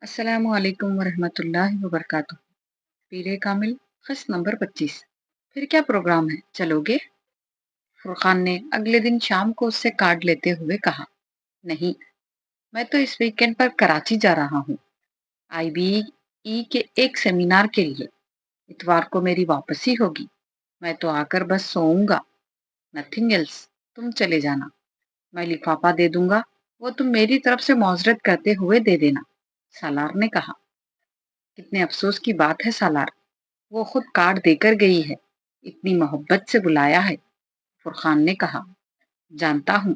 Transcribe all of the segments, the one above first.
अस्सलामु अलैकुम वरहमतुल्लाहि वबरकातुह। पीरे कामिल खस्त नंबर 25। फिर क्या प्रोग्राम है, चलोगे? फुरकान ने अगले दिन शाम को उससे कार्ड लेते हुए कहा। नहीं, मैं तो इस वीकेंड पर कराची जा रहा हूँ, आईबीई के एक सेमिनार के लिए। इतवार को मेरी वापसी होगी। मैं तो आकर बस सोऊंगा, नथिंग एल्स। तुम चले जाना, मैं लिफाफा दे दूंगा, वो तुम मेरी तरफ से मौजरत करते हुए दे देना, सालार ने कहा। कितने अफसोस की बात है सालार, वो खुद कार्ड देकर गई है, इतनी मोहब्बत से बुलाया है, फुरखान ने कहा। जानता हूँ,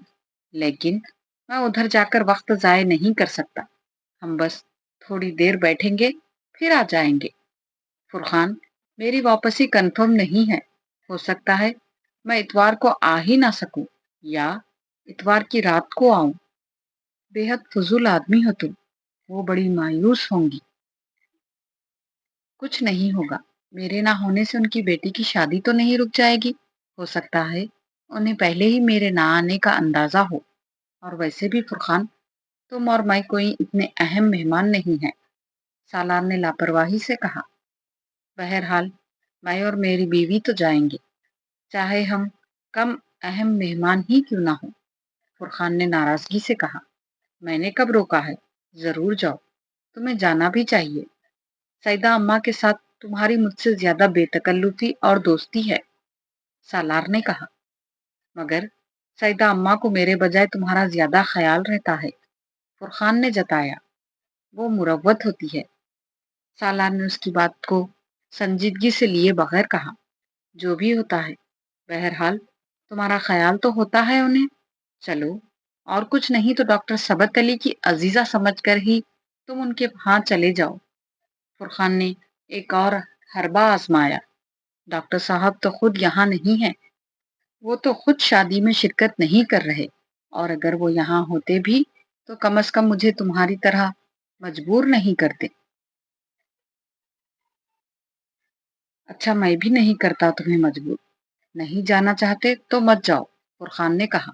लेकिन मैं उधर जाकर वक्त जाया नहीं कर सकता। हम बस थोड़ी देर बैठेंगे, फिर आ जाएंगे। फुरखान, मेरी वापसी कंफर्म नहीं है। हो सकता है मैं इतवार को आ ही ना सकूं, या इतवार की रात को आऊं। बेहद फजूल आदमी हो तुम, वो बड़ी मायूस होंगी। कुछ नहीं होगा, मेरे ना होने से उनकी बेटी की शादी तो नहीं रुक जाएगी। हो सकता है उन्हें पहले ही मेरे ना आने का अंदाजा हो। और वैसे भी फुरखान, तुम और मैं कोई इतने अहम मेहमान नहीं है, सालार ने लापरवाही से कहा। बहरहाल मैं और मेरी बीवी तो जाएंगे, चाहे हम कम अहम मेहमान ही क्यों ना हो, फुरखान ने नाराजगी से कहा। मैंने कब रोका है, जरूर जाओ, तुम्हें जाना भी चाहिए। सईदा अम्मा के साथ तुम्हारी मुझसे ज्यादा बेतकल्लुफी और दोस्ती है, सालार ने कहा। मगर सईदा अम्मा को मेरे बजाय तुम्हारा ज्यादा ख्याल रहता है, फुरखान ने जताया। वो मुरव्वत होती है, सालार ने उसकी बात को संजीदगी से लिए बगैर कहा। जो भी होता है, बहरहाल तुम्हारा ख्याल तो होता है उन्हें। चलो, और कुछ नहीं तो डॉक्टर सबत अली की अजीजा समझकर ही तुम उनके वहां चले जाओ, फुरखान ने एक और हरबा आजमाया। डॉक्टर साहब तो खुद यहाँ नहीं है, वो तो खुद शादी में शिरकत नहीं कर रहे, और अगर वो यहाँ होते भी तो कम से कम मुझे तुम्हारी तरह मजबूर नहीं करते। अच्छा, मैं भी नहीं करता तुम्हें मजबूर। नहीं जाना चाहते तो मत जाओ, फुरखान ने कहा।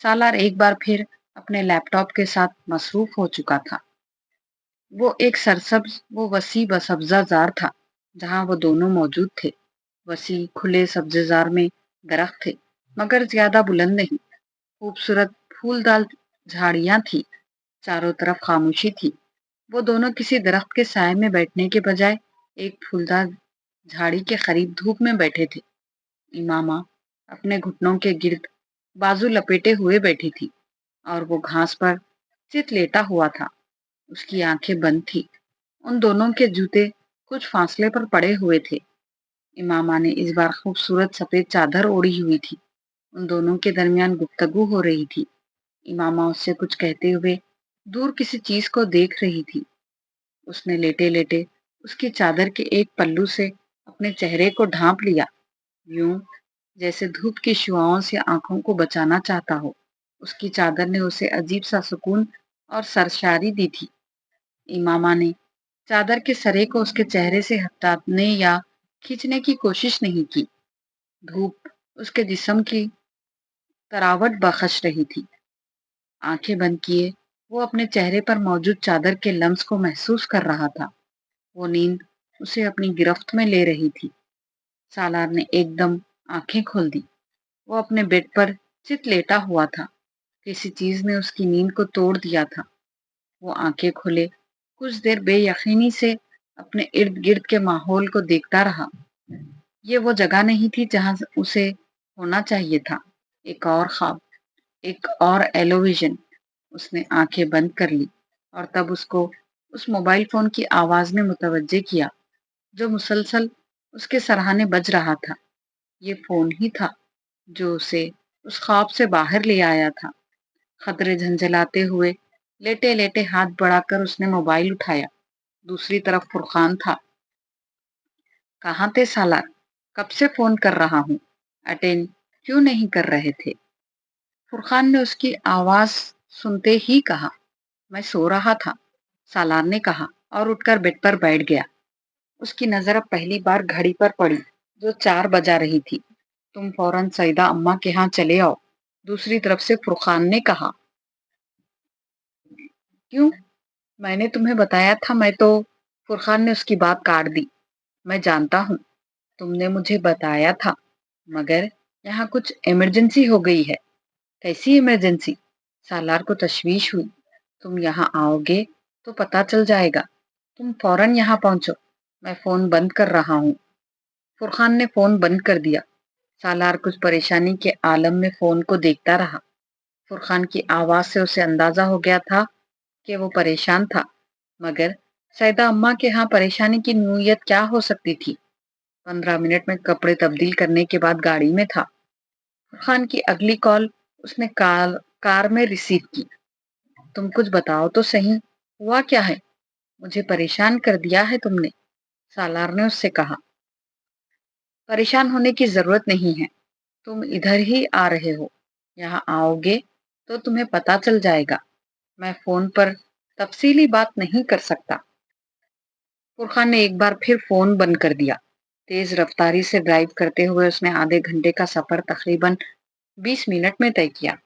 सालार एक बार फिर अपने लैपटॉप के साथ मसरूफ हो चुका था। वो एक सरसब्ज वो वसी बसब्जाजार था, जहां वो दोनों मौजूद थे। वसी खुले सब्जेजार में दरख्त थे, मगर ज्यादा बुलंद नहीं। खूबसूरत फूलदार झाड़ियां थी, चारों तरफ खामोशी थी। वो दोनों किसी दरख्त के साय में बैठने के बजाय एक फूलदार झाड़ी के करीब धूप में बैठे थे। इमामा अपने घुटनों के गिर्द बाजू लपेटे हुए बैठी थी, और वो घास पर चित लेटा हुआ था। उसकी आंखें बंद थी। उन दोनों के जूते कुछ फासले पर पड़े हुए थे। इमामा ने इस बार खूबसूरत सफेद चादर ओढ़ी हुई थी। उन दोनों के दरमियान गुफ्तगू हो रही थी। इमामा उससे कुछ कहते हुए दूर किसी चीज को देख रही थी। उसने लेटे लेटे उसकी चादर के एक पल्लू से अपने चेहरे को ढांप लिया, यूं जैसे धूप की शुआओं से आंखों को बचाना चाहता हो। उसकी चादर ने उसे अजीब सा सुकून और सरशारी दी थी। इमामा ने चादर के सरे को उसके चेहरे से हटाने या खींचने की कोशिश नहीं की। धूप उसके जिस्म की तरावट बख्श रही थी। आंखें बंद किए वो अपने चेहरे पर मौजूद चादर के लम्स को महसूस कर रहा था। वो नींद उसे अपनी गिरफ्त में ले रही थी। सालार ने एकदम आंखें खोल दी। वो अपने बेड पर चित लेटा हुआ था। किसी चीज ने उसकी नींद को तोड़ दिया था। वो आंखें खोले कुछ देर बेयकीनी से अपने इर्द गिर्द के माहौल को देखता रहा। ये वो जगह नहीं थी जहां उसे होना चाहिए था। एक और ख्वाब, एक और एलोविजन। उसने आंखें बंद कर ली और तब उसको उस मोबाइल फोन की आवाज ने मुतवज्जे किया, जो मुसलसल उसके सरहाने बज रहा था। ये फोन ही था जो उसे उस ख्वाब से बाहर ले आया था। खतरे झंझलाते हुए लेटे लेटे हाथ बढ़ाकर उसने मोबाइल उठाया। दूसरी तरफ फुरखान था। कहाँ थे सालार? कब से फोन कर रहा हूँ, अटेंड क्यों नहीं कर रहे थे? फुरखान ने उसकी आवाज सुनते ही कहा। मैं सो रहा था, सालार ने कहा और उठकर बेड पर बैठ गया। उसकी नजर अब पहली बार घड़ी पर पड़ी, जो 4 बजा रही थी। तुम फौरन सईदा अम्मा के यहाँ चले आओ, दूसरी तरफ से फुरखान ने कहा। क्यों? मैंने तुम्हें बताया था मैं तो। फुरखान ने उसकी बात काट दी। मैं जानता हूँ, तुमने मुझे बताया था, मगर यहाँ कुछ इमरजेंसी हो गई है। कैसी इमरजेंसी? सालार को तशवीश हुई। तुम यहाँ आओगे तो पता चल जाएगा। तुम फौरन यहाँ पहुंचो। मैं फोन बंद कर रहा हूँ। फुरखान ने फोन बंद कर दिया। सालार कुछ परेशानी के आलम में फोन को देखता रहा। फुरखान की आवाज से उसे अंदाजा हो गया था कि वो परेशान था, मगर सैदा अम्मा के यहाँ परेशानी की नीयत क्या हो सकती थी? 15 मिनट में कपड़े तब्दील करने के बाद गाड़ी में था। फुरखान की अगली कॉल उसने कार में रिसीव की। तुम कुछ बताओ तो सही, हुआ क्या है? मुझे परेशान कर दिया है तुमने, सालार ने उससे कहा। परेशान होने की जरूरत नहीं है। तुम इधर ही आ रहे हो। यहाँ आओगे तो तुम्हें पता चल जाएगा। मैं फोन पर तफसीली बात नहीं कर सकता। फुरखान ने एक बार फिर फोन बंद कर दिया। तेज रफ्तारी से ड्राइव करते हुए उसने आधे घंटे का सफर तकरीबन 20 मिनट में तय किया।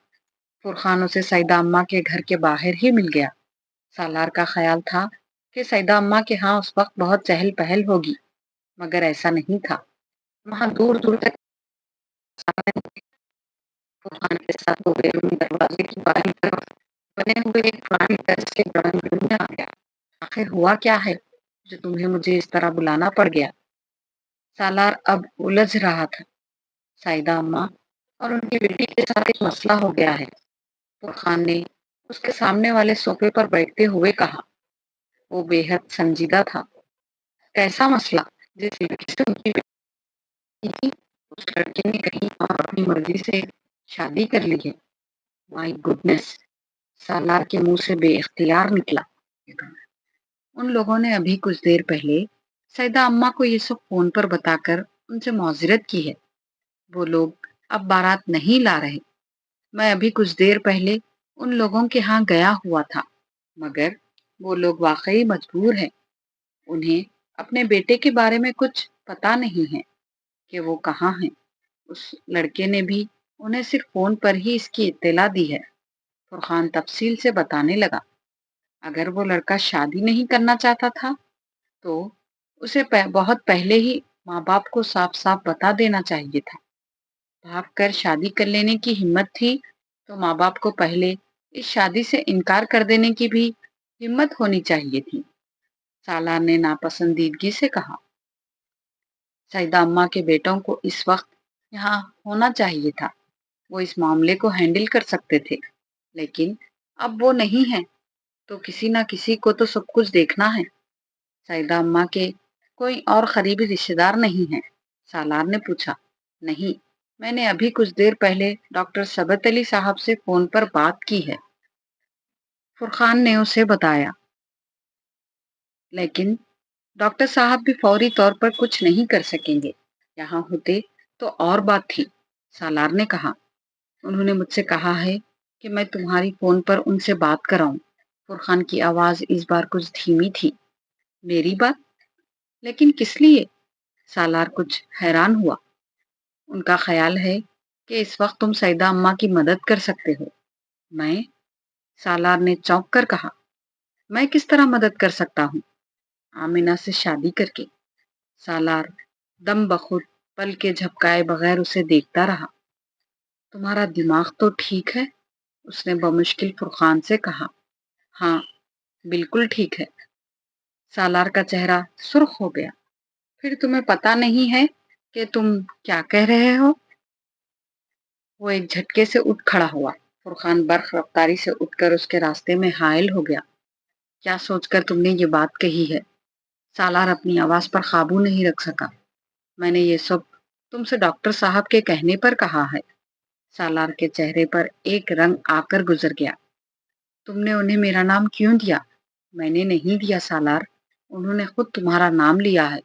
फुरखान उसे सईदा अम्मा के घर के बाहर ही मिल गया। सालार का ख्याल था कि सईदा अम्मा के यहाँ उस वक्त बहुत चहल पहल होगी, मगर ऐसा नहीं था। वहां दूर दूर तक फुरखान के साथ वो बेरूनी दरवाजे की बाहरी तरफ बने हुए एक पुरानी तर्ज के ड्राइंग रूम में आ गया। आखिर हुआ क्या है जो तुम्हें मुझे इस तरह बुलाना पड़ गया? सालार अब उलझ रहा था। साइदा अम्मा और उनकी बेटी के साथ एक मसला हो गया है, फुरखान ने उसके सामने वाले सोफे पर बैठते हुए कहा। वो बेहद संजीदा था। कैसा मसला? जिस लड़की से उनकी बेटी थी, उस लड़के ने कहीं और अपनी मर्जी से शादी कर ली है। माय गुडनेस, सालार के मुंह से बेइख्तियार निकला। उन लोगों ने अभी कुछ देर पहले सईदा अम्मा को ये सब फोन पर बताकर उनसे मौजरत की है। वो लोग अब बारात नहीं ला रहे। मैं अभी कुछ देर पहले उन लोगों के यहाँ गया हुआ था, मगर वो लोग वाकई मजबूर हैं। उन्हें अपने बेटे के बारे में कुछ पता नहीं है कि वो कहाँ हैं। उस लड़के ने भी उन्हें सिर्फ फोन पर ही इसकी इत्तला दी है। फुरखान तफसील से बताने लगा। अगर वो लड़का शादी नहीं करना चाहता था तो उसे बहुत पहले ही माँ बाप को साफ साफ बता देना चाहिए था। भाग कर शादी कर लेने की हिम्मत थी तो माँ बाप को पहले इस शादी से इनकार कर देने की भी हिम्मत होनी चाहिए थी, सालार ने नापसंदीदगी से कहा। सईदा अम्मा के बेटों को इस वक्त यहाँ होना चाहिए था। वो इस मामले को हैंडल कर सकते थे, लेकिन अब वो नहीं है तो किसी ना किसी को तो सब कुछ देखना है। सईदा अम्मा के कोई और करीबी रिश्तेदार नहीं है? सालार ने पूछा। नहीं, मैंने अभी कुछ देर पहले डॉक्टर सबत अली साहब से फोन पर बात की है, फुरखान ने उसे बताया। लेकिन डॉक्टर साहब भी फौरी तौर पर कुछ नहीं कर सकेंगे। यहाँ होते तो और बात थी, सालार ने कहा। उन्होंने मुझसे कहा है कि मैं तुम्हारी फोन पर उनसे बात कराऊं। फुरखान की आवाज इस बार कुछ धीमी थी। मेरी बात? लेकिन किस लिए? सालार कुछ हैरान हुआ। उनका ख्याल है कि इस वक्त तुम सईदा अम्मा की मदद कर सकते हो। मैं? सालार ने चौंक कर कहा। मैं किस तरह मदद कर सकता हूँ? आमिना से शादी करके। सालार दम बखुद पल के झपकाए बगैर उसे देखता रहा। तुम्हारा दिमाग तो ठीक है? उसने बमुश्किल फुरखान से कहा। हाँ, बिल्कुल ठीक है। सालार का चेहरा सुर्ख हो गया। फिर तुम्हें पता नहीं है कि तुम क्या कह रहे हो? वो एक झटके से उठ खड़ा हुआ। फुरखान बर्फ रफ्तारी से उठकर उसके रास्ते में हायल हो गया। क्या सोचकर तुमने ये बात कही है? सालार अपनी आवाज पर काबू नहीं रख सका। मैंने ये सब तुमसे डॉक्टर साहब के कहने पर कहा है। सालार के चेहरे पर एक रंग आकर गुजर गया। तुमने उन्हें मेरा नाम क्यों दिया? मैंने नहीं दिया सालार, उन्होंने खुद तुम्हारा नाम लिया है।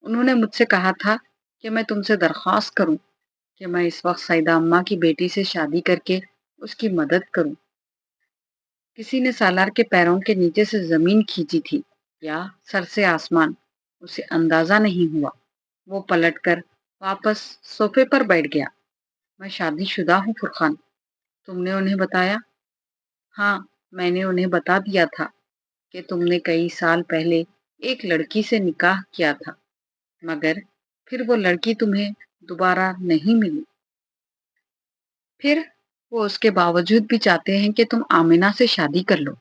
उन्होंने मुझसे कहा था कि मैं तुमसे दरख्वास्त करूं कि मैं इस वक्त सईदा अम्मा की बेटी से शादी करके उसकी मदद करूं। किसी ने सालार के पैरों के नीचे से जमीन खींची थी या सर से आसमान, उसे अंदाजा नहीं हुआ। वो पलटकर वापस सोफे पर बैठ गया। मैं शादीशुदा हूँ फुरखान। तुमने उन्हें बताया? हाँ, मैंने उन्हें बता दिया था। کہ تم نے کئی سال پہلے ایک لڑکی سے نکاح کیا تھا، مگر پھر وہ لڑکی تمہیں دوبارہ نہیں ملی، پھر وہ اس کے باوجود بھی چاہتے ہیں کہ تم آمنہ سے شادی کر لو۔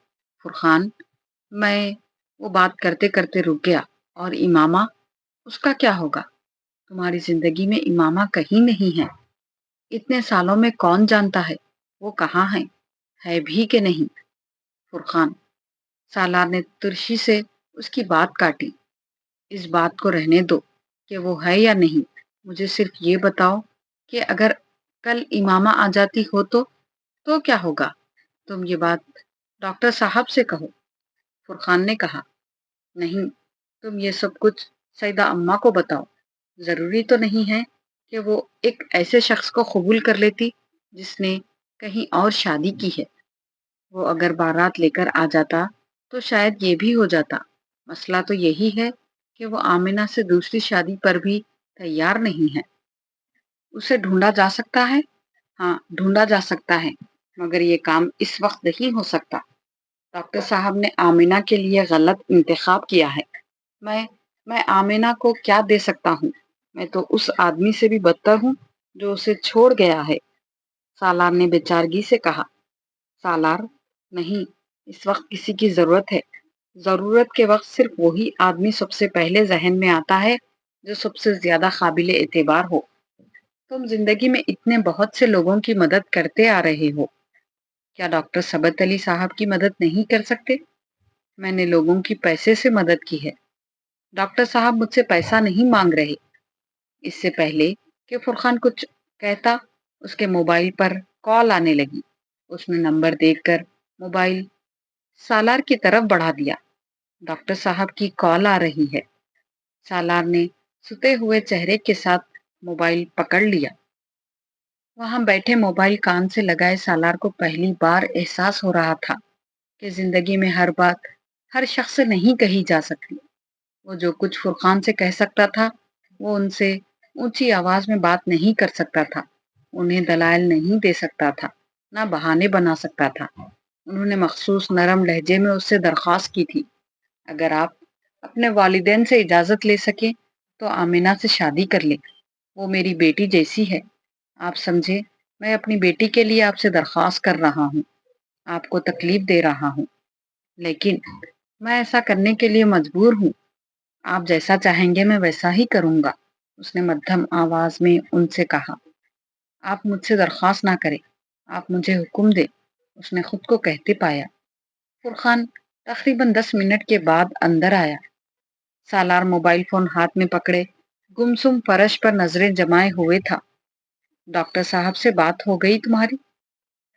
فرقان، میں وہ بات کرتے کرتے رک گیا۔ اور امامہ، اس کا کیا ہوگا؟ تمہاری زندگی میں امامہ کہیں نہیں ہے۔ اتنے سالوں میں کون جانتا ہے وہ کہاں ہے بھی کہ نہیں؟ فرقان، سالار نے ترشی سے اس کی بات کاٹی۔ اس بات کو رہنے دو کہ وہ ہے یا نہیں، مجھے صرف یہ بتاؤ کہ اگر کل امامہ آ جاتی ہو تو کیا ہوگا؟ تم یہ بات ڈاکٹر صاحب سے کہو۔ فرقان نے کہا، نہیں، تم یہ سب کچھ سیدہ اماں کو بتاؤ۔ ضروری تو نہیں ہے کہ وہ ایک ایسے شخص کو قبول کر لیتی جس نے کہیں اور شادی کی ہے۔ وہ اگر بارات لے کر آ جاتا تو شاید یہ بھی ہو جاتا۔ مسئلہ تو یہی ہے کہ وہ آمنہ سے دوسری شادی پر بھی تیار نہیں ہے۔ اسے ڈھونڈا جا سکتا ہے؟ ہاں، ڈھونڈا جا سکتا ہے، مگر یہ کام اس وقت نہیں ہو سکتا۔ ڈاکٹر صاحب نے آمنہ کے لیے غلط انتخاب کیا ہے۔ میں آمنہ کو کیا دے سکتا ہوں؟ میں تو اس آدمی سے بھی بدتر ہوں جو اسے چھوڑ گیا ہے۔ سالار نے بے چارگی سے کہا۔ سالار، نہیں، اس وقت کسی کی ضرورت ہے۔ ضرورت کے وقت صرف وہی آدمی سب سے پہلے ذہن میں آتا ہے جو سب سے زیادہ قابل اعتبار ہو۔ تم زندگی میں اتنے بہت سے لوگوں کی مدد کرتے آ رہے ہو، کیا ڈاکٹر ثبت علی صاحب کی مدد نہیں کر سکتے؟ میں نے لوگوں کی پیسے سے مدد کی ہے۔ ڈاکٹر صاحب مجھ سے پیسہ نہیں مانگ رہے۔ اس سے پہلے کہ فرقان کچھ کہتا، اس کے موبائل پر کال آنے لگی۔ اس نے نمبر دیکھ کر موبائل سالار کی طرف بڑھا دیا۔ ڈاکٹر صاحب کی کال آ رہی ہے۔ سالار نے ستے ہوئے چہرے کے ساتھ موبائل پکڑ لیا۔ وہاں بیٹھے موبائل کان سے لگائے سالار کو پہلی بار احساس ہو رہا تھا کہ زندگی میں ہر بات ہر شخص سے نہیں کہی جا سکتی۔ وہ جو کچھ فرقان سے کہہ سکتا تھا، وہ ان سے اونچی آواز میں بات نہیں کر سکتا تھا، انہیں دلائل نہیں دے سکتا تھا، نہ بہانے بنا سکتا تھا۔ انہوں نے مخصوص نرم لہجے میں اس سے درخواست کی تھی، اگر آپ اپنے والدین سے اجازت لے سکیں تو آمنہ سے شادی کر لیں، وہ میری بیٹی جیسی ہے۔ آپ سمجھے، میں اپنی بیٹی کے لیے آپ سے درخواست کر رہا ہوں، آپ کو تکلیف دے رہا ہوں، لیکن میں ایسا کرنے کے لیے مجبور ہوں۔ آپ جیسا چاہیں گے میں ویسا ہی کروں گا، اس نے مدھم آواز میں ان سے کہا۔ آپ مجھ سے درخواست نہ کریں، آپ مجھے حکم دیں، اس نے خود کو کہتے پایا۔ فرقان تقریباً 10 منٹ کے بعد اندر آیا۔ سالار موبائل فون ہاتھ میں پکڑے گمسم فرش پر نظریں جمائے ہوئے تھا۔ ڈاکٹر صاحب سے بات ہو گئی تمہاری؟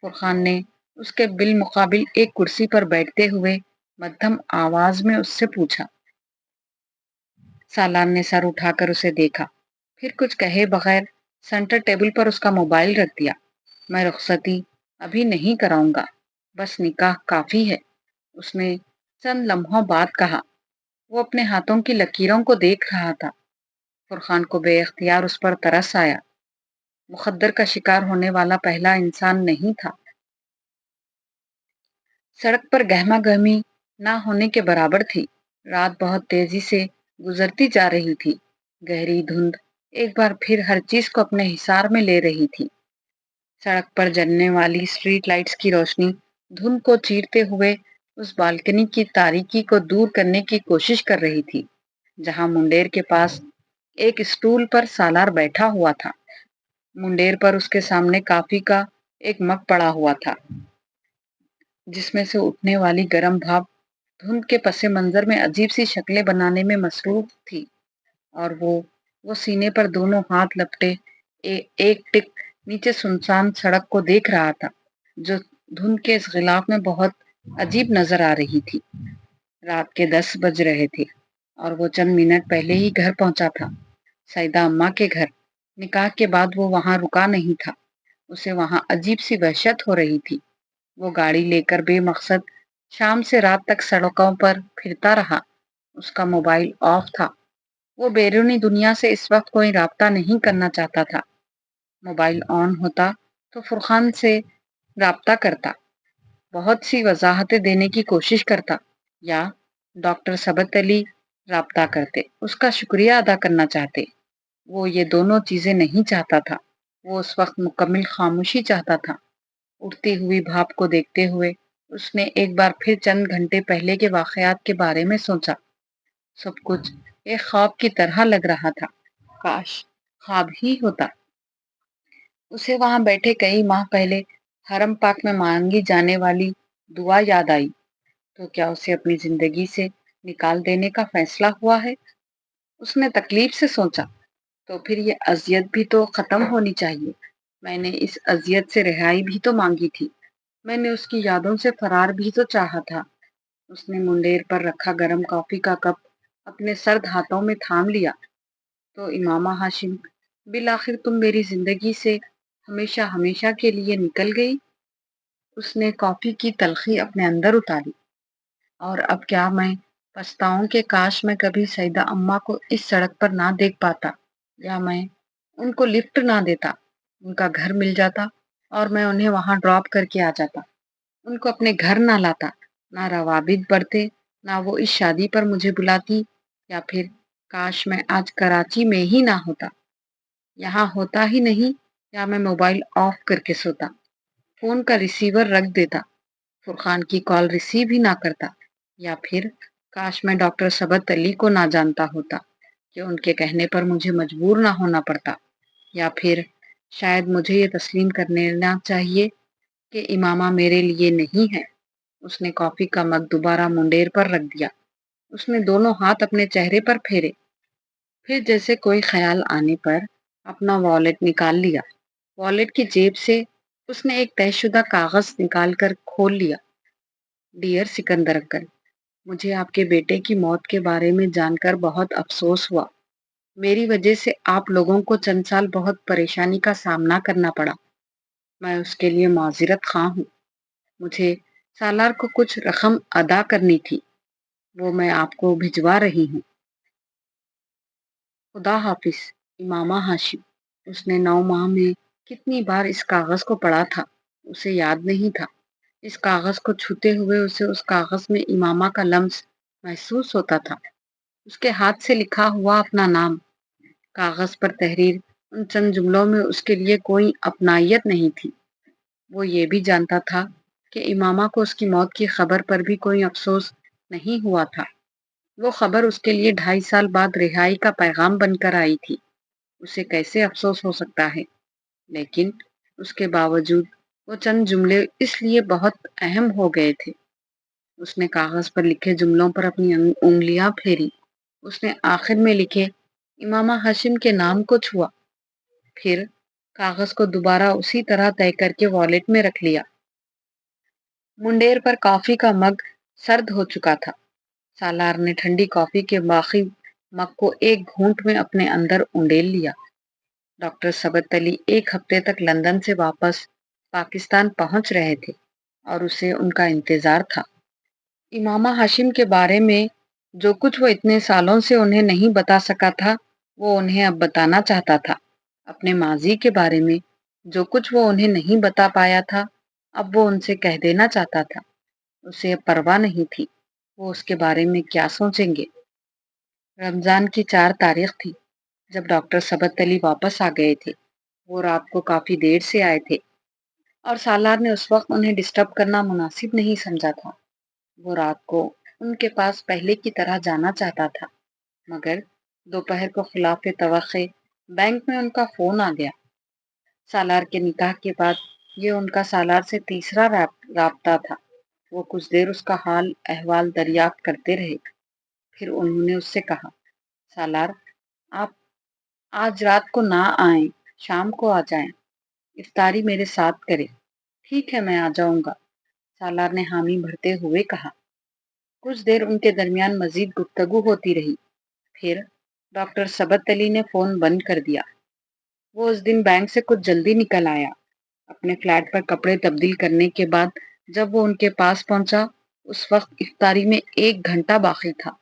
فرقان نے اس کے بالمقابل ایک کرسی پر بیٹھتے ہوئے مدھم آواز میں اس سے پوچھا۔ سالار نے سر اٹھا کر اسے دیکھا، پھر کچھ کہے بغیر سینٹر ٹیبل پر اس کا موبائل رکھ دیا۔ میں رخصتی ابھی نہیں کراؤں گا، بس نکاح کافی ہے، اس نے چند لمحوں بعد کہا۔ وہ اپنے ہاتھوں کی لکیروں کو دیکھ رہا تھا۔ فرقان کو بے اختیار اس پر ترس آیا۔ مخدر کا شکار ہونے والا پہلا انسان نہیں تھا۔ سڑک پر گہما گہمی نہ ہونے کے برابر تھی۔ رات بہت تیزی سے گزرتی جا رہی تھی۔ گہری دھند ایک بار پھر ہر چیز کو اپنے حصار میں لے رہی تھی۔ سڑک پر جلنے والی اسٹریٹ لائٹس کی روشنی دھند کو چیرتے ہوئے اس بالکنی کی تاریکی کو دور کرنے کی کوشش کر رہی تھی جہاں منڈیر کے پاس ایک اسٹول پر سالار بیٹھا ہوا تھا۔ منڈیر پر اس کے سامنے کافی کا ایک مگ پڑا ہوا تھا جس میں سے اٹھنے والی گرم بھاپ دھند کے پس منظر میں عجیب سی شکلیں بنانے میں مصروف تھی، اور وہ سینے پر دونوں ہاتھ لپٹے ایک ٹک نیچے سنسان سڑک کو دیکھ رہا تھا جو دھند کے اس غلاف میں بہت عجیب نظر آ رہی تھی۔ رات کے 10 بج رہے تھے اور وہ چند منٹ پہلے ہی گھر پہنچا تھا، سیدہ اماں کے گھر۔ نکاح کے بعد وہ وہاں رکا نہیں تھا، اسے وہاں عجیب سی وحشت ہو رہی تھی۔ وہ گاڑی لے کر بے مقصد شام سے رات تک سڑکوں پر پھرتا رہا۔ اس کا موبائل آف تھا، وہ بیرونی دنیا سے اس وقت کوئی رابطہ نہیں کرنا چاہتا تھا۔ موبائل آن ہوتا تو فرقان سے رابطہ کرتا، بہت سی وضاحتیں دینے کی کوشش کرتا، یا डॉक्टर सबत अली राब्ता करते, उसका शुक्रिया अदा करना चाहते। वो ये दोनों चीजें नहीं चाहता था। वो उस वक्त मुकम्मल खामोशी चाहता था। उठती हुई भाप को देखते हुए उसने एक बार फिर चंद घंटे पहले के वाकयात के बारे में सोचा। सब कुछ एक ख्वाब की तरह लग रहा था। काश ख्वाब ही होता। उसे वहां बैठे कई माह पहले हरम पाक में मांगी जाने वाली दुआ याद आई। तो क्या उसे अपनी जिंदगी से निकाल देने का फैसला हुआ है? उसने तकलीफ से सोचा। तो फिर ये अजियत भी तो खत्म होनी चाहिए। मैंने इस अजियत से रिहाई भी तो मांगी थी। मैंने उसकी यादों से फरार भी तो चाहा था। उसने मुंडेर पर रखा गर्म कॉफी का कप अपने सर्द हाथों में थाम लिया। तो इमामा हाशिम, बिल आखिर तुम मेरी जिंदगी से हमेशा हमेशा के लिए निकल गई। उसने कॉफी की तलखी अपने अंदर उतारी। और अब क्या मैं पछताऊं कि काश मैं कभी सईदा अम्मा को इस सड़क पर ना देख पाता, या मैं उनको लिफ्ट ना देता, उनका घर मिल जाता और मैं उन्हें वहां ड्रॉप करके आ जाता, उनको अपने घर ना लाता, ना रवाबित बढ़ते, ना वो इस शादी पर मुझे बुलाती, या फिर काश मैं आज कराची में ही ना होता, यहाँ होता ही नहीं, या मैं मोबाइल ऑफ करके सोता, फोन का रिसीवर रख देता, फुरखान की कॉल रिसीव ही ना करता, या फिर काश मैं डॉक्टर सबत अली को ना जानता होता कि उनके कहने पर मुझे मजबूर ना होना पड़ता, या फिर शायद मुझे ये तस्लीम कर लेना चाहिए कि इमामा मेरे लिए नहीं है। उसने कॉफी का मग दोबारा मुंडेर पर रख दिया। उसने दोनों हाथ अपने चेहरे पर फेरे। फिर जैसे कोई ख्याल आने पर अपना वॉलेट निकाल लिया। वॉलेट की जेब से उसने एक तयशुदा कागज निकाल कर खोल लिया। डियर सिकंदर अक्कल, मुझे आपके बेटे की मौत के बारे में जानकर बहुत अफसोस हुआ। मेरी वजह से आप लोगों को चंद साल बहुत परेशानी का सामना करना पड़ा। मैं उसके लिए माजिरत खां हूँ। मुझे सालार को कुछ रकम अदा करनी थी, वो मैं आपको भिजवा रही हूँ। खुदा हाफिज, इमामा हाशिम। उसने 9 माह में कितनी बार इस कागज को पढ़ा था, उसे याद नहीं था। इस कागज को छूते हुए उसे उस कागज में इमामा का लम्स महसूस होता था, उसके हाथ से लिखा हुआ अपना नाम। कागज पर तहरीर उन चंद जुमलों में उसके लिए कोई अपनायत नहीं थी। वो ये भी जानता था कि इमामा को उसकी मौत की खबर पर भी कोई अफसोस नहीं हुआ था। वो खबर उसके लिए 2.5 साल बाद रिहाई का पैगाम बनकर आई थी। उसे कैसे अफसोस हो सकता है? लेकिन उसके बावजूद वो चंद जुमले इसलिए बहुत अहम हो गए थे। उसने कागज पर लिखे जुमलों पर अपनी उंगलियां फेरी। उसने आखिर में लिखे इमामा हाशिम के नाम को छुआ। फिर कागज को दोबारा उसी तरह तय करके वॉलेट में रख लिया। मुंडेर पर कॉफी का मग सर्द हो चुका था। सालार ने ठंडी कॉफी के बाकी मग को एक घूंट में अपने अंदर उंडेल लिया। डॉक्टर सबत अली 1 हफ्ते तक लंदन से वापस पाकिस्तान पहुंच रहे थे और उसे उनका इंतजार था। इमामा हाशिम के बारे में जो कुछ वो इतने सालों से उन्हें नहीं बता सका था, वो उन्हें अब बताना चाहता था। अपने माजी के बारे में जो कुछ वो उन्हें नहीं बता पाया था, अब वो उनसे कह देना चाहता था। उसे अब परवाह नहीं थी वो उसके बारे में क्या सोचेंगे। रमजान की 4 तारीख थी जब डॉक्टर सबत अली वापस आ गए थे। वो रात को काफी देर से आए थे और सालार ने उस वक्त उन्हें डिस्टर्ब करना मुनासिब नहीं समझा था। वो रात को उनके पास पहले की तरह जाना चाहता था, मगर दोपहर को खिलाफ तवक्के बैंक में उनका फोन आ गया। सालार के निकाह के बाद ये उनका सालार से तीसरा राब्ता था। वो कुछ देर उसका हाल अहवाल दरियाफ्त करते रहे। फिर उन्होंने उससे कहा, सालार, आप आज रात को ना आए, शाम को आ जाएं, इफ्तारी मेरे साथ करें। ठीक है, मैं आ जाऊंगा, सालार ने हामी भरते हुए कहा। कुछ देर उनके दरमियान मजीद गुफ्तगू होती रही। फिर डॉक्टर सबत अली ने फोन बंद कर दिया। वो उस दिन बैंक से कुछ जल्दी निकल आया। अपने फ्लैट पर कपड़े तब्दील करने के बाद जब वो उनके पास पहुंचा, उस वक्त इफ्तारी में 1 घंटा बाकी था।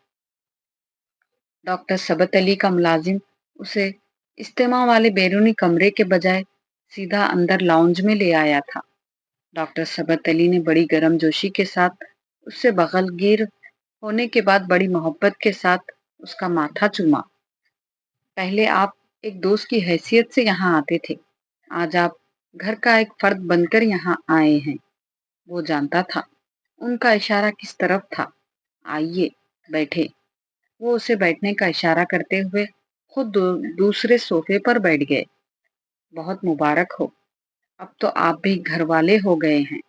डॉक्टर सबत अली का मुलाजिम उसे इस्तेमा वाले बैरूनी कमरे के बजाय सीधा अंदर लाउंज में ले आया था। डॉक्टर सबत अली ने बड़ी गर्मजोशी के साथ उससे बगल गिर ہونے کے بعد بڑی محبت کے ساتھ اس کا ماتھا چوما۔ پہلے آپ ایک دوست کی حیثیت سے یہاں آتے تھے، آج آپ گھر کا ایک فرد بن کر یہاں آئے ہیں۔ وہ جانتا تھا ان کا اشارہ کس طرف تھا۔ آئیے بیٹھے۔ وہ اسے بیٹھنے کا اشارہ کرتے ہوئے خود دوسرے صوفے پر بیٹھ گئے۔ بہت مبارک ہو، اب تو آپ بھی گھر والے ہو گئے ہیں۔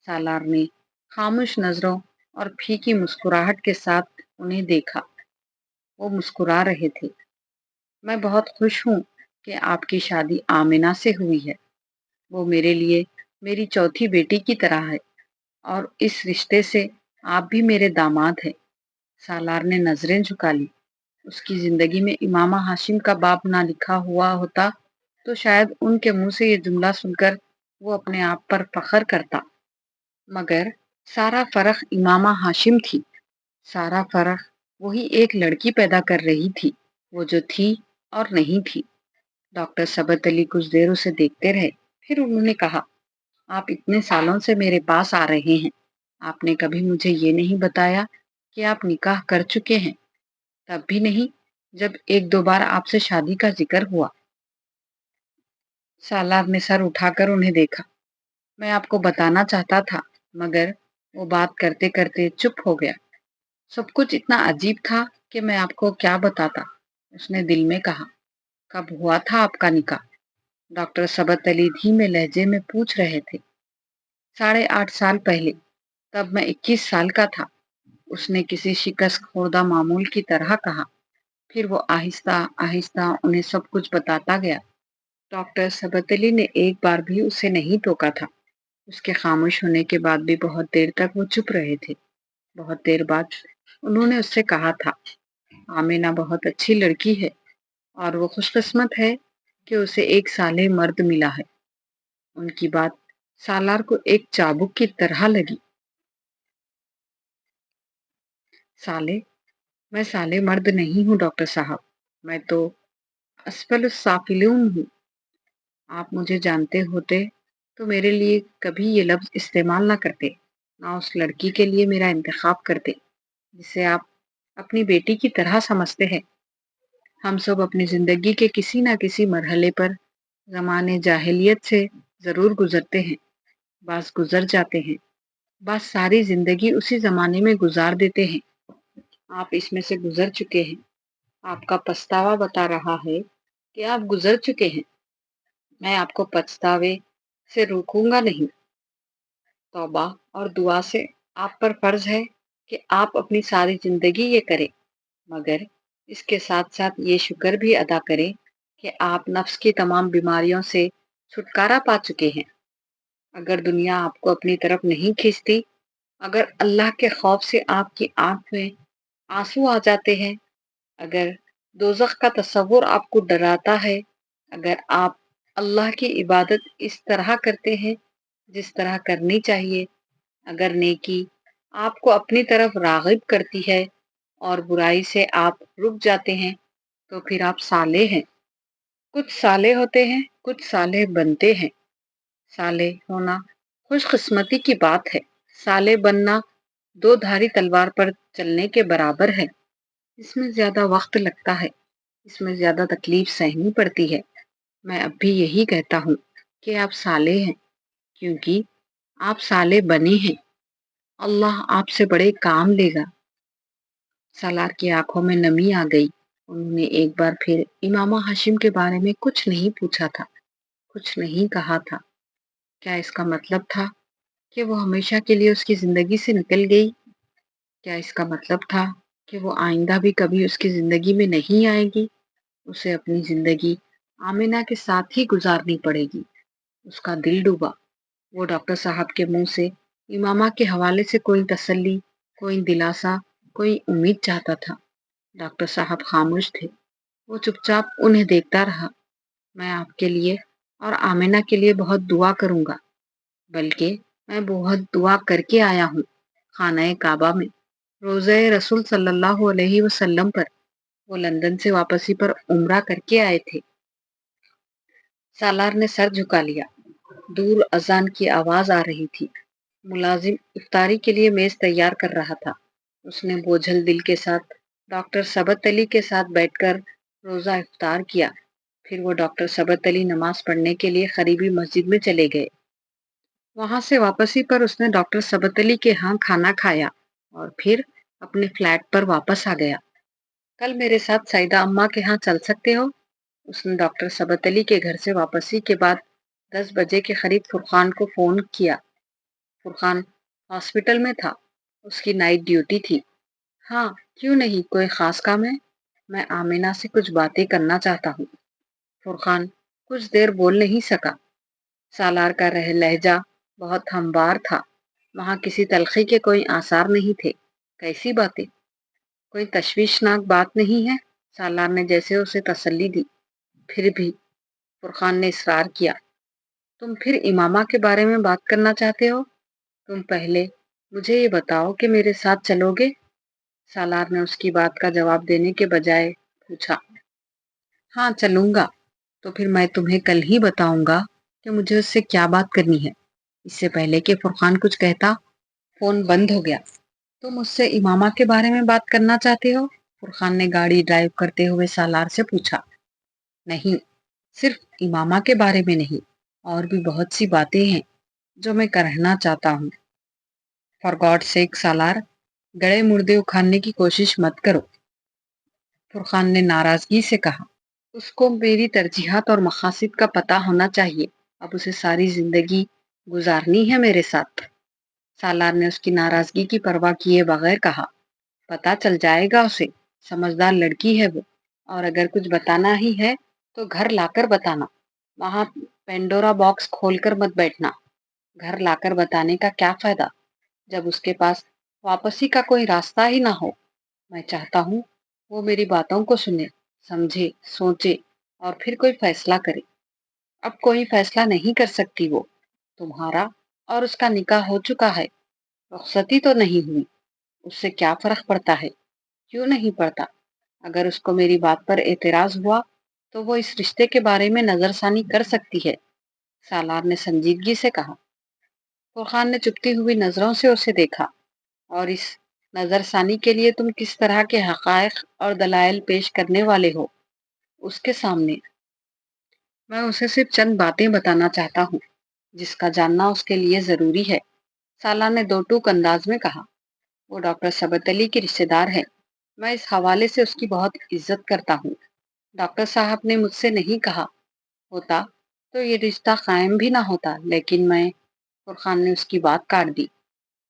سالار نے خاموش نظروں اور پھیکی مسکراہٹ کے ساتھ انہیں دیکھا۔ وہ مسکرا رہے تھے۔ میں بہت خوش ہوں کہ آپ کی شادی آمنہ سے ہوئی ہے۔ وہ میرے لیے میری چوتھی بیٹی کی طرح ہے اور اس رشتے سے آپ بھی میرے داماد ہیں۔ سالار نے نظریں جھکا لی۔ اس کی زندگی میں امامہ ہاشم کا باب نہ لکھا ہوا ہوتا تو شاید ان کے منہ سے یہ جملہ سن کر وہ اپنے آپ پر فخر کرتا، مگر سارا فرق امامہ ہاشم تھی۔ سارا فرق وہی ایک لڑکی پیدا کر رہی تھی، وہ جو تھی اور نہیں تھی۔ ڈاکٹر ثبت علی کچھ دیر اسے دیکھتے رہے، پھر انہوں نے کہا، آپ اتنے سالوں سے میرے پاس آ رہے ہیں، آپ نے کبھی مجھے یہ نہیں بتایا کہ آپ نکاح کر چکے ہیں، تب بھی نہیں جب ایک دو بار آپ سے شادی کا ذکر ہوا۔ سالار نے سر اٹھا کر انہیں دیکھا۔ میں آپ کو بتانا چاہتا تھا، مگر وہ بات کرتے کرتے چپ ہو گیا۔ سب کچھ اتنا عجیب تھا کہ میں آپ کو کیا بتاتا، اس نے دل میں کہا۔ کب ہوا تھا آپ کا نکاح؟ ڈاکٹر ثبت علی دھیمے لہجے میں پوچھ رہے تھے۔ 8.5 سال پہلے، تب میں 21 سال کا تھا، اس نے کسی شکست خوردہ معمول کی طرح کہا۔ پھر وہ آہستہ آہستہ انہیں سب کچھ بتاتا گیا۔ ڈاکٹر ثبت علی نے ایک بار بھی اسے نہیں ٹوکا تھا۔ اس کے خاموش ہونے کے بعد بھی بہت دیر تک وہ چپ رہے تھے۔ بہت دیر بعد انہوں نے اس سے کہا تھا، آمینہ بہت اچھی لڑکی ہے اور وہ خوش قسمت ہے کہ اسے ایک صالح مرد ملا ہے۔ ان کی بات سالار کو ایک چابک کی طرح لگی۔ صالح؟ میں صالح مرد نہیں ہوں ڈاکٹر صاحب، میں تو اسفل السافلین ہوں۔ آپ مجھے جانتے ہوتے تو میرے لیے کبھی یہ لفظ استعمال نہ کرتے، نہ اس لڑکی کے لیے میرا انتخاب کرتے جسے آپ اپنی بیٹی کی طرح سمجھتے ہیں۔ ہم سب اپنی زندگی کے کسی نہ کسی مرحلے پر زمانے جاہلیت سے ضرور گزرتے ہیں۔ بعض گزر جاتے ہیں، بعض ساری زندگی اسی زمانے میں گزار دیتے ہیں۔ آپ اس میں سے گزر چکے ہیں۔ آپ کا پچھتاوا بتا رہا ہے کہ آپ گزر چکے ہیں۔ میں آپ کو پچھتاوے سے روکوں گا نہیں۔ توبہ اور دعا سے آپ پر فرض ہے کہ آپ اپنی ساری زندگی یہ کریں، مگر اس کے ساتھ ساتھ یہ شکر بھی ادا کریں کہ آپ نفس کی تمام بیماریوں سے چھٹکارا پا چکے ہیں۔ اگر دنیا آپ کو اپنی طرف نہیں کھینچتی، اگر اللہ کے خوف سے آپ کی آنکھ میں آنسو آ جاتے ہیں، اگر دوزخ کا تصور آپ کو ڈراتا ہے، اگر آپ اللہ کی عبادت اس طرح کرتے ہیں جس طرح کرنی چاہیے، اگر نیکی آپ کو اپنی طرف راغب کرتی ہے اور برائی سے آپ رک جاتے ہیں، تو پھر آپ صالح ہیں۔ کچھ صالح ہوتے ہیں، کچھ صالح بنتے ہیں۔ صالح ہونا خوش قسمتی کی بات ہے، صالح بننا دو دھاری تلوار پر چلنے کے برابر ہے۔ اس میں زیادہ وقت لگتا ہے، اس میں زیادہ تکلیف سہنی پڑتی ہے۔ میں اب بھی یہی کہتا ہوں کہ آپ صالح ہیں، کیونکہ آپ صالح بنے ہیں۔ اللہ آپ سے بڑے کام لے گا۔ سالار کی آنکھوں میں نمی آ گئی۔ انہوں نے ایک بار پھر امامہ ہاشم کے بارے میں کچھ نہیں پوچھا تھا، کچھ نہیں کہا تھا۔ کیا اس کا مطلب تھا کہ وہ ہمیشہ کے لیے اس کی زندگی سے نکل گئی؟ کیا اس کا مطلب تھا کہ وہ آئندہ بھی کبھی اس کی زندگی میں نہیں آئے گی؟ اسے اپنی زندگی آمینہ کے ساتھ ہی گزارنی پڑے گی۔ اس کا دل ڈوبا۔ وہ ڈاکٹر صاحب کے منہ سے امامہ کے حوالے سے کوئی تسلی، کوئی دلاسا، کوئی امید چاہتا تھا۔ ڈاکٹر صاحب خاموش تھے۔ وہ چپ چاپ انہیں دیکھتا رہا۔ میں آپ کے لیے اور آمینہ کے لیے بہت دعا کروں گا، بلکہ میں بہت دعا کر کے آیا ہوں۔ خانہ کعبہ میں روضہ رسول صلی اللہ علیہ وسلم پر، وہ لندن سے واپسی پر عمرہ کر کے آئے تھے۔ سالار نے سر جھکا لیا۔ دور اذان کی آواز آ رہی تھی۔ ملازم افطاری کے لیے میز تیار کر رہا تھا۔ اس نے بوجھل دل کے ساتھ ڈاکٹر ثبت علی کے ساتھ بیٹھ کر روزہ افطار کیا۔ پھر وہ ڈاکٹر ثبت علی نماز پڑھنے کے لیے قریبی مسجد میں چلے گئے۔ وہاں سے واپسی پر اس نے ڈاکٹر ثبت علی کے ہاں کھانا کھایا اور پھر اپنے فلیٹ پر واپس آ گیا۔ کل میرے ساتھ سعیدہ اماں کے ہاں چل سکتے ہو؟ اس نے ڈاکٹر ثبت علی کے گھر سے واپسی کے بعد 10 بجے کے قریب فرقان کو فون کیا۔ فرقان ہاسپٹل میں تھا، اس کی نائٹ ڈیوٹی تھی۔ ہاں، کیوں نہیں، کوئی خاص کام ہے؟ میں آمینہ سے کچھ باتیں کرنا چاہتا ہوں۔ فرقان کچھ دیر بول نہیں سکا۔ سالار کا لہجہ بہت ہموار تھا، وہاں کسی تلخی کے کوئی آثار نہیں تھے۔ کیسی باتیں؟ کوئی تشویشناک بات نہیں ہے؟ سالار نے جیسے اسے تسلی دی۔ پھر بھی فرقان نے اصرار کیا۔ تم پھر امامہ کے بارے میں بات کرنا چاہتے ہو؟ تم پہلے مجھے یہ بتاؤ کہ میرے ساتھ چلو گے؟ سالار نے اس کی بات کا جواب دینے کے بجائے پوچھا۔ ہاں چلوں گا۔ تو پھر میں تمہیں کل ہی بتاؤں گا کہ مجھے اس سے کیا بات کرنی ہے۔ اس سے پہلے کہ فرقان کچھ کہتا، فون بند ہو گیا۔ تم اس سے امامہ کے بارے میں بات کرنا چاہتے ہو؟ فرقان نے گاڑی ڈرائیو کرتے ہوئے سالار سے پوچھا۔ نہیں، صرف امامہ کے بارے میں نہیں، اور بھی بہت سی باتیں ہیں جو میں کہنا چاہتا ہوں۔ فار گاڈ سیک سالار، گڑے مردے اکھاڑنے کی کوشش مت کرو، فرقان نے ناراضگی سے کہا۔ اس کو میری ترجیحات اور مقاصد کا پتہ ہونا چاہیے، اب اسے ساری زندگی گزارنی ہے میرے ساتھ۔ سالار نے اس کی ناراضگی کی پرواہ کیے بغیر کہا۔ پتہ چل جائے گا اسے، سمجھدار لڑکی ہے وہ، اور اگر کچھ بتانا ہی ہے تو گھر لا کر بتانا، وہاں پینڈورا باکس کھول کر مت بیٹھنا۔ گھر لا کر بتانے کا کیا فائدہ جب اس کے پاس واپسی کا کوئی راستہ ہی نہ ہو؟ میں چاہتا ہوں وہ میری باتوں کو سنے، سمجھے، سوچے اور پھر کوئی فیصلہ کرے۔ اب کوئی فیصلہ نہیں کر سکتی وہ، تمہارا اور اس کا نکاح ہو چکا ہے، رخصتی تو نہیں ہوئی۔ اس سے کیا فرق پڑتا ہے؟ کیوں نہیں پڑتا؟ اگر اس کو میری بات پر اعتراض ہوا تو وہ اس رشتے کے بارے میں نظر ثانی کر سکتی ہے، سالار نے سنجیدگی سے کہا۔ فرقان نے چپتی ہوئی نظروں سے اسے دیکھا۔ اور اس نظر ثانی کے لیے تم کس طرح کے حقائق اور دلائل پیش کرنے والے ہو اس کے سامنے؟ میں اسے صرف چند باتیں بتانا چاہتا ہوں جس کا جاننا اس کے لیے ضروری ہے، سالار نے دو ٹوک انداز میں کہا۔ وہ ڈاکٹر ثبت علی کی رشتہ دار ہے، میں اس حوالے سے اس کی بہت عزت کرتا ہوں۔ ڈاکٹر صاحب نے مجھ سے نہیں کہا ہوتا تو یہ رشتہ قائم بھی نہ ہوتا، لیکن میں، فرقان نے اس کی بات کاٹ دی۔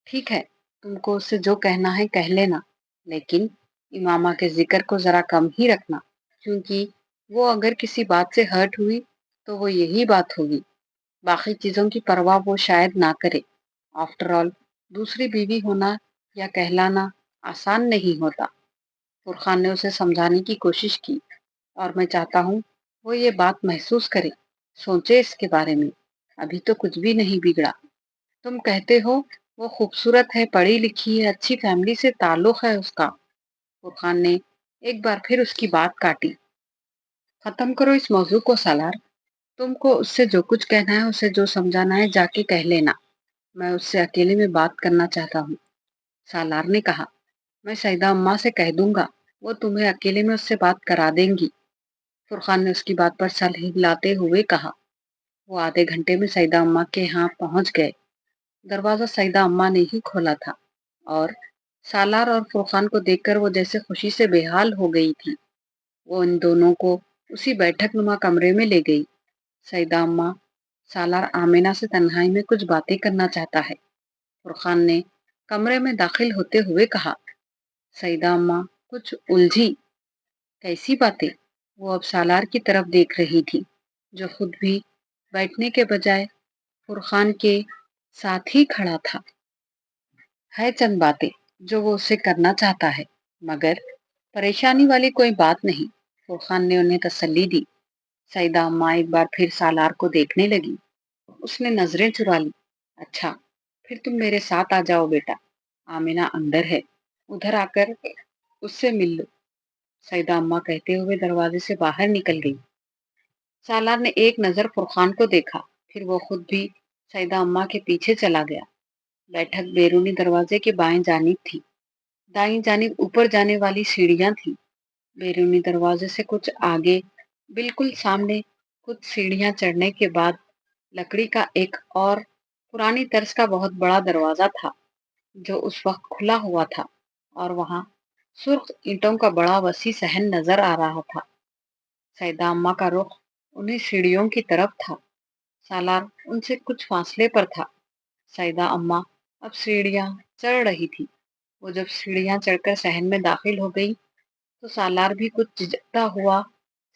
ٹھیک ہے، تم کو اس سے جو کہنا ہے کہہ لینا، لیکن امامہ کے ذکر کو ذرا کم ہی رکھنا، کیونکہ وہ اگر کسی بات سے ہرٹ ہوئی تو وہ یہی بات ہوگی، باقی چیزوں کی پرواہ وہ شاید نہ کرے۔ آفٹر آل دوسری بیوی ہونا یا کہلانا آسان نہیں ہوتا۔ فرقان نے اسے سمجھانے کی کوشش کی، اور میں چاہتا ہوں وہ یہ بات محسوس کرے، سوچے اس کے بارے میں، ابھی تو کچھ بھی نہیں بگڑا۔ تم کہتے ہو وہ خوبصورت ہے، پڑھی لکھی ہے، اچھی فیملی سے تعلق ہے اس کا۔ فرقان نے ایک بار پھر اس کی بات کاٹی۔ ختم کرو اس موضوع کو سالار، تم کو اس سے جو کچھ کہنا ہے، اسے جو سمجھانا ہے جا کے کہہ لینا، میں اس سے اکیلے میں بات کرنا چاہتا ہوں، سالار نے کہا۔ میں سعیدہ اماں سے کہہ دوں گا، وہ تمہیں اکیلے میں اس سے بات کرا دیں گی، فرقان نے اس کی بات پر سر ہلاتے ہوئے کہا۔ وہ آدھے گھنٹے میں سعیدہ اماں کے ہاں پہنچ گئے۔ دروازہ سعیدہ اماں نے ہی کھولا تھا، اور سالار اور فرقان کو دیکھ کر وہ جیسے خوشی سے بے حال ہو گئی تھی۔ وہ ان دونوں کو اسی بیٹھک نما کمرے میں لے گئی۔ سعیدہ اماں، سالار آمینہ سے تنہائی میں کچھ باتیں کرنا چاہتا ہے، فرقان نے کمرے میں داخل ہوتے ہوئے کہا۔ سعیدہ اماں کچھ الجھی۔ کیسی باتیں؟ وہ اب سالار کی طرف دیکھ رہی تھی، جو خود بھی بیٹھنے کے بجائے فرقان کے ساتھ ہی کھڑا تھا۔ ہے چند باتیں جو وہ اسے کرنا چاہتا ہے، مگر پریشانی والی کوئی بات نہیں، فرقان نے انہیں تسلی دی۔ سعیدہ اماں ایک بار پھر سالار کو دیکھنے لگی۔ اس نے نظریں چرا لی۔ اچھا، پھر تم میرے ساتھ آ جاؤ بیٹا، آمینہ اندر ہے، ادھر آ کر اس سے مل لو، سعیدہ اماں کہتے ہوئے دروازے سے باہر نکل گئی۔ سالار نے ایک نظر فرقان کو دیکھا، پھر وہ خود بھی سعیدہ اماں کے پیچھے چلا گیا۔ بیٹھک بیرونی دروازے کے بائیں جانب تھی۔ दाईं जानिब ऊपर जाने वाली सीढ़ियां थी। बैरूनी दरवाजे से कुछ आगे, बिल्कुल सामने, कुछ सीढ़ियां चढ़ने के बाद लकड़ी का एक और पुरानी तर्ज का बहुत बड़ा दरवाजा था, जो उस वक्त खुला हुआ था, और वहां सुर्ख ईंटों का बड़ा वसी सहन नजर आ रहा था। सैदा अम्मा का रुख उन्हीं सीढ़ियों की तरफ था। सालार उनसे कुछ फासले पर था। सैदा अम्मा अब सीढ़ियां चढ़ रही थी। वो जब सीढ़ियां चढ़कर सहन में दाखिल हो गई तो सालार भी कुछ झिझकता हुआ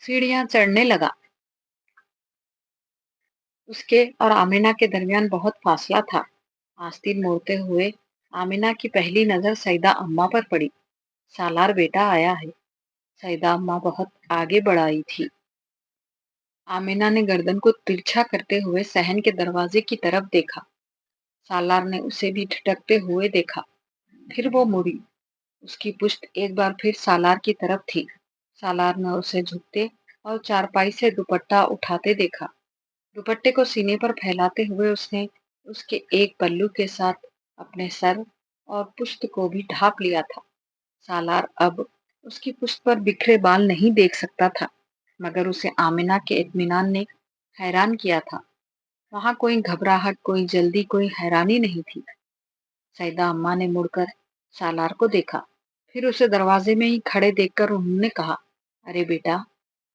सीढ़ियां चढ़ने लगा। उसके और आमिना के दरमियान बहुत फासला था। आस्तीन मोड़ते हुए आमिना की पहली नजर सैदा अम्मा पर पड़ी। सालार बेटा आया है। सैदा अम्मा बहुत आगे बढ़ आई थी। आमिना ने गर्दन को तिरछा करते हुए सहन के दरवाजे की तरफ देखा। सालार ने उसे भी ठिठकते हुए देखा। फिर वो मुड़ी। उसकी पुश्त एक बार फिर सालार की तरफ थी। सालार ने उसे झुकते और चारपाई से दुपट्टा उठाते देखा। दुपट्टे को सीने पर फैलाते हुए उसने उसके एक पल्लू के साथ अपने सर और पुश्त को भी ढांप लिया था। सालार अब उसकी पुश्त पर बिखरे बाल नहीं देख सकता था, मगर उसे आमिना के इत्मीनान ने हैरान किया था। वहां कोई घबराहट, कोई जल्दी, कोई हैरानी नहीं थी। सैदा अम्मा ने मुड़कर सालार को देखा। फिर उसे दरवाजे में ही खड़े देखकर उन्होंने कहा, अरे बेटा,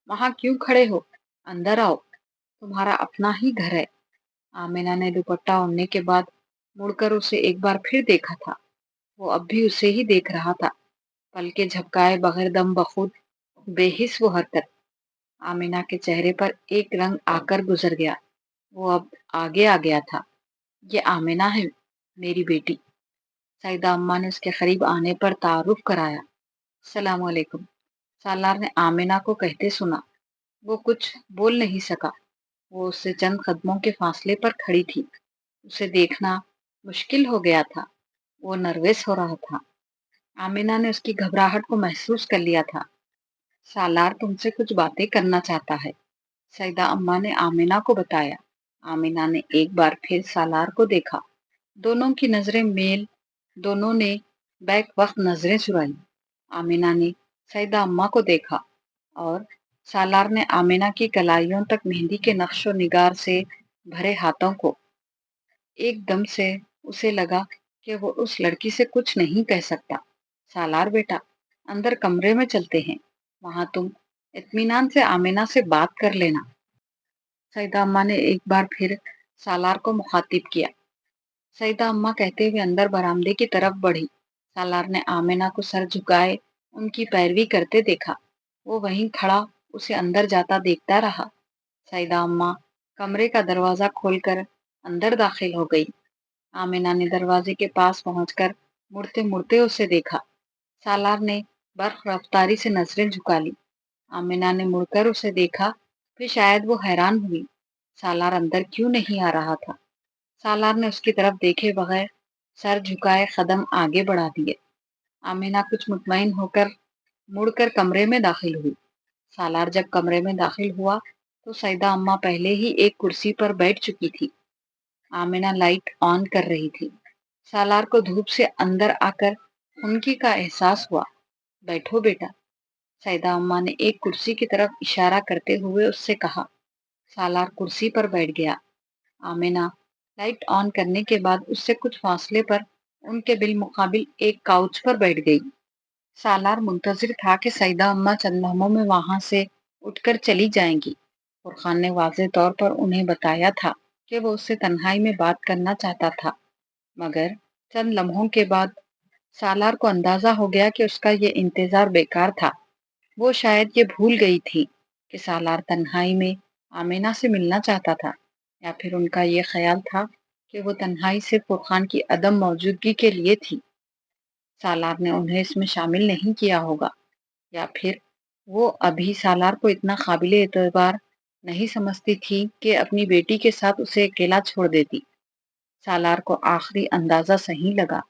वहां क्यों खड़े हो? अंदर आओ, तुम्हारा अपना ही घर है। आमिना ने दुपट्टा ओढ़ने के बाद मुड़कर उसे एक बार फिर देखा था। वो अब भी उसे ही देख रहा था, पलके झपकाए बगैर, दम बखुद, बेहिस वो हरकत। आमिना के चेहरे पर एक रंग आकर गुजर गया। वो अब आगे आ गया था। ये आमिना है, मेरी बेटी। सईदा अम्मा ने उसके करीब आने पर तारुफ कराया। सलाम अलैकुम, सालार ने आमिना को कहते सुना। वो कुछ बोल नहीं सका। वो उससे चंद कदमों के फासले पर खड़ी थी। उसे देखना मुश्किल हो गया था। वो नर्वस हो रहा था। आमिना ने उसकी घबराहट को महसूस कर लिया था। सालार तुमसे कुछ बातें करना चाहता है, सईदा अम्मा ने आमिना को बताया। आमिना ने एक बार फिर सालार को देखा। दोनों की नजरें मेल। दोनों ने बैक वक्त नजरें चुराई। आमिना ने सईदा अम्मा को देखा और सालार ने आमिना की कलाइयों तक मेहंदी के नक्शो निगार से भरे हाथों को। एकदम से उसे लगा कि वो उस लड़की से कुछ नहीं कह सकता। सालार बेटा, अंदर कमरे में चलते हैं, वहां तुम इत्मीनान से आमिना से बात कर लेना। सईदा अम्मा ने एक बार फिर सालार को मुखातिब किया। सईदा अम्मा कहते हुए अंदर बरामदे की तरफ बढ़ी। सालार ने आमिना को सर झुकाए उनकी पैरवी करते देखा। वो वहीं खड़ा उसे अंदर जाता देखता रहा। सईदा अम्मा कमरे का दरवाजा खोलकर अंदर दाखिल हो गई। आमिना ने दरवाजे के पास पहुंचकर मुड़ते मुड़ते उसे देखा। सालार ने बर्फ रफ्तारी से नजरें झुका ली। आमिना ने मुड़कर उसे देखा। फिर शायद वो हैरान हुई, सालार अंदर क्यों नहीं आ रहा था। सालार ने उसकी तरफ देखे बगैर सर झुकाए कदम आगे बढ़ा दिए। आमिना कुछ मुतमईन होकर मुड़कर कमरे में दाखिल हुई। सालार जब कमरे में दाखिल हुआ तो सईदा अम्मा पहले ही एक कुर्सी पर बैठ चुकी थी। आमिना लाइट ऑन कर रही थी। सालार को धूप से अंदर आकर खुनकी का एहसास हुआ। बैठो बेटा, सईदा अम्मा ने एक कुर्सी की तरफ इशारा करते हुए उससे कहा। सालार कुर्सी पर बैठ गया। आमिना लाइट ऑन करने के बाद उससे कुछ फासले पर उनके बिलमुकाबिल एक काउच पर बैठ गई। सालार मुंतजिर था कि सईदा अम्मा चंद लम्हों में वहां से उठकर चली जाएंगी। फुरखान ने वाज़ेह तौर पर उन्हें बताया था कि वो उससे तन्हाई में बात करना चाहता था, मगर चंद लम्हों के बाद सालार को अंदाजा हो गया कि उसका ये इंतजार बेकार था। वो शायद ये भूल गई थी कि सालार तन्हाई में आमिना से मिलना चाहता था, या फिर उनका ये ख्याल था कि वो तन्हाई से फुरखान की अदम मौजूदगी के लिए थी। सालार ने उन्हें इसमें शामिल नहीं किया होगा, या फिर वो अभी सालार को इतना काबिल एतबार नहीं समझती थी कि अपनी बेटी के साथ उसे अकेला छोड़ देती। सालार को आखिरी अंदाजा सही लगा।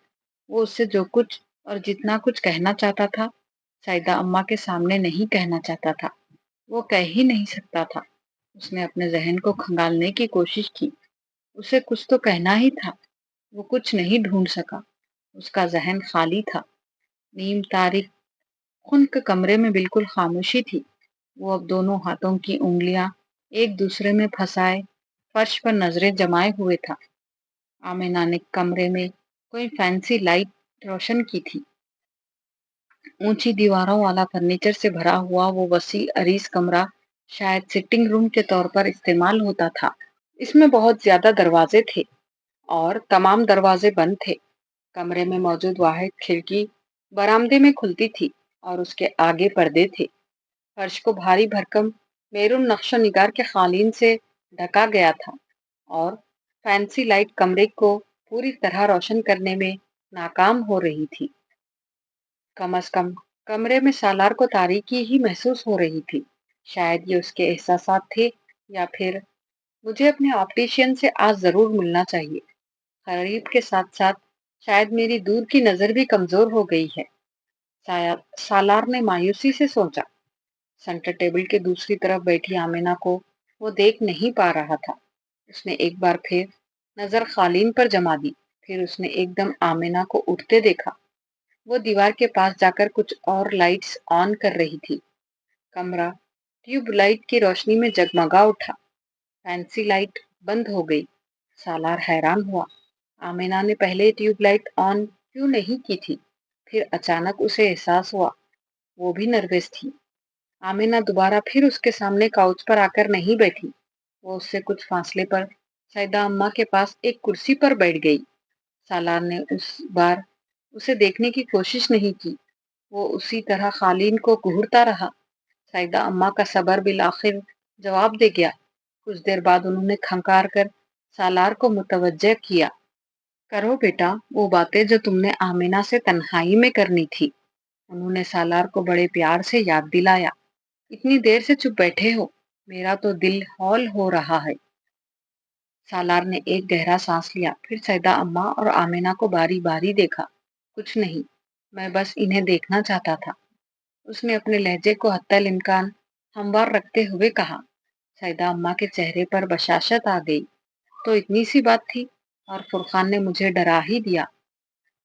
वो उससे जो कुछ और जितना कुछ कहना चाहता था, सईदा अम्मा के सामने नहीं कहना चाहता था। वो कह ही नहीं सकता था। उसने अपने जहन को खंगालने की कोशिश की। उसे कुछ तो कहना ही था। वो कुछ नहीं ढूंढ सका। उसका जहन खाली था। نیم تاریخ خنک کمرے میں بالکل خاموشی تھی۔ وہ اب دونوں ہاتھوں کی انگلیاں ایک دوسرے میں پھنسائے فرش پر نظریں جمائے ہوئے تھا۔ آمینہ نے کمرے میں کوئی فینسی لائٹ روشن کی تھی۔ اونچی دیواروں والا فرنیچر سے بھرا ہوا وہ وسیع عریض کمرہ شاید سٹنگ روم کے طور پر استعمال ہوتا تھا۔ اس میں بہت زیادہ دروازے تھے اور تمام دروازے بند تھے۔ کمرے میں موجود واحد کھڑکی برآمدے میں کھلتی تھی اور اس کے آگے پردے تھے۔ فرش کو بھاری بھرکم میرون نقش و نگار کے قالین سے ڈھکا گیا تھا اور فینسی لائٹ کمرے کو پوری طرح روشن کرنے میں ناکام ہو رہی تھی۔ کم از کم کمرے میں سالار کو تاریکی ہی محسوس ہو رہی تھی۔ شاید یہ اس کے احساسات تھے یا پھر مجھے اپنے آپٹیشین سے آج ضرور ملنا چاہیے۔ خرید کے ساتھ ساتھ شاید میری دور کی نظر بھی کمزور ہو گئی ہے، سالار نے مایوسی سے سوچا۔ سینٹر ٹیبل کے دوسری طرف بیٹھی آمینہ کو وہ دیکھ نہیں پا رہا تھا۔ اس نے ایک بار پھر نظر قالین پر جما دی، پھر اس نے ایک دم آمینہ کو اٹھتے دیکھا۔ وہ دیوار کے پاس جا کر کچھ اور لائٹس آن کر رہی تھی۔ کمرہ ٹیوب لائٹ کی روشنی میں جگمگا اٹھا۔ فینسی لائٹ بند ہو گئی۔ سالار حیران ہوا۔ آمینہ نے پہلے ٹیوب لائٹ آن کیوں نہیں کی تھی؟ پھر اچانک اسے احساس ہوا وہ بھی نروس تھی۔ آمینہ دوبارہ پھر اس کے سامنے کاؤچ پر آ کر نہیں بیٹھی۔ وہ اس سے کچھ فاصلے پر سیدہ اماں کے پاس ایک کرسی پر بیٹھ گئی۔ سالار نے اس بار اسے دیکھنے کی کوشش نہیں کی۔ وہ اسی طرح قالین کو گھورتا رہا۔ سیدہ اماں کا صبر بالآخر جواب دے گیا۔ کچھ دیر بعد انہوں نے کھنکار کر سالار کو متوجہ کیا۔ کرو بیٹا وہ باتیں جو تم نے آمینہ سے تنہائی میں کرنی تھی۔ انہوں نے سالار کو بڑے پیار سے یاد دلایا۔ اتنی دیر سے چپ بیٹھے ہو، میرا تو دل ہول ہو رہا ہے۔ سالار نے ایک گہرا سانس لیا، پھر سیدہ اماں اور آمینہ کو باری باری دیکھا۔ کچھ نہیں، میں بس انہیں دیکھنا چاہتا تھا، اس نے اپنے لہجے کو حتی الامکان ہموار رکھتے ہوئے کہا۔ سیدہ اماں کے چہرے پر بشاشت آ گئی۔ تو اتنی سی بات تھی اور فرقان نے مجھے ڈرا ہی دیا۔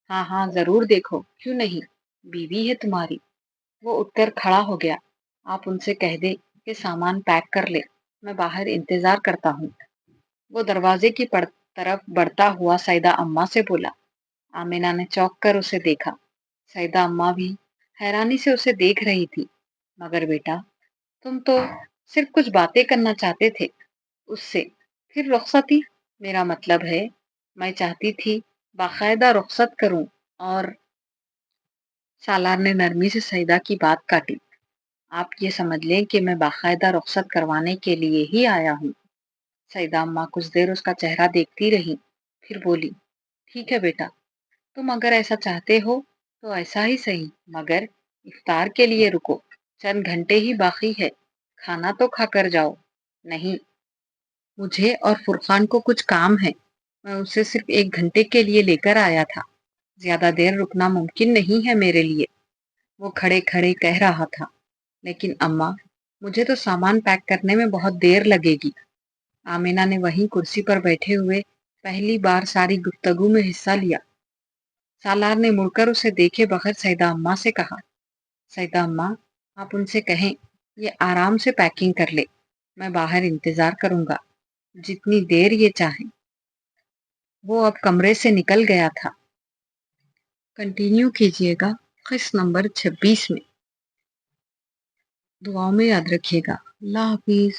ہاں ہاں ضرور دیکھو، کیوں نہیں، بیوی ہے تمہاری۔ وہ اٹھ کر کھڑا ہو گیا۔ آپ ان سے کہہ دے کہ سامان پیک کر لے، میں باہر انتظار کرتا ہوں۔ وہ دروازے کی طرف بڑھتا ہوا سیدہ اماں سے بولا۔ آمینہ نے چونک کر اسے دیکھا۔ سیدہ اماں بھی حیرانی سے اسے دیکھ رہی تھی۔ مگر بیٹا تم تو صرف کچھ باتیں کرنا چاہتے تھے اس سے، پھر رخصتی؟ میرا مطلب ہے میں چاہتی تھی باقاعدہ رخصت کروں اور سالار نے نرمی سے سیدہ کی بات کاٹی۔ آپ یہ سمجھ لیں کہ میں باقاعدہ رخصت کروانے کے لیے ہی آیا ہوں۔ سیدہ اماں کچھ دیر اس کا چہرہ دیکھتی رہی، پھر بولی، ٹھیک ہے بیٹا، تم اگر ایسا چاہتے ہو تو ایسا ہی صحیح، مگر افطار کے لیے رکو، چند گھنٹے ہی باقی ہے، کھانا تو کھا کر جاؤ۔ نہیں، مجھے اور فرقان کو کچھ کام ہے، میں اسے صرف ایک گھنٹے کے لیے لے کر آیا تھا، زیادہ دیر رکنا ممکن نہیں ہے میرے لیے۔ وہ کھڑے کھڑے کہہ رہا تھا، لیکن اماں مجھے تو سامان پیک کرنے میں بہت دیر لگے گی۔ آمینہ نے وہیں کرسی پر بیٹھے ہوئے پہلی بار ساری گفتگو میں حصہ لیا۔ سالار نے مڑ کر اسے دیکھے بغیر سیدہ اماں سے کہا، سیدہ اماں آپ ان سے کہیں یہ آرام سے پیکنگ کر لے، میں باہر انتظار کروں گا جتنی دیر یہ چاہیں۔ وہ اب کمرے سے نکل گیا تھا۔ کنٹینیو کیجیے گا قسط نمبر 26 میں۔ دعاؤں میں یاد رکھیے گا۔ اللہ حافظ۔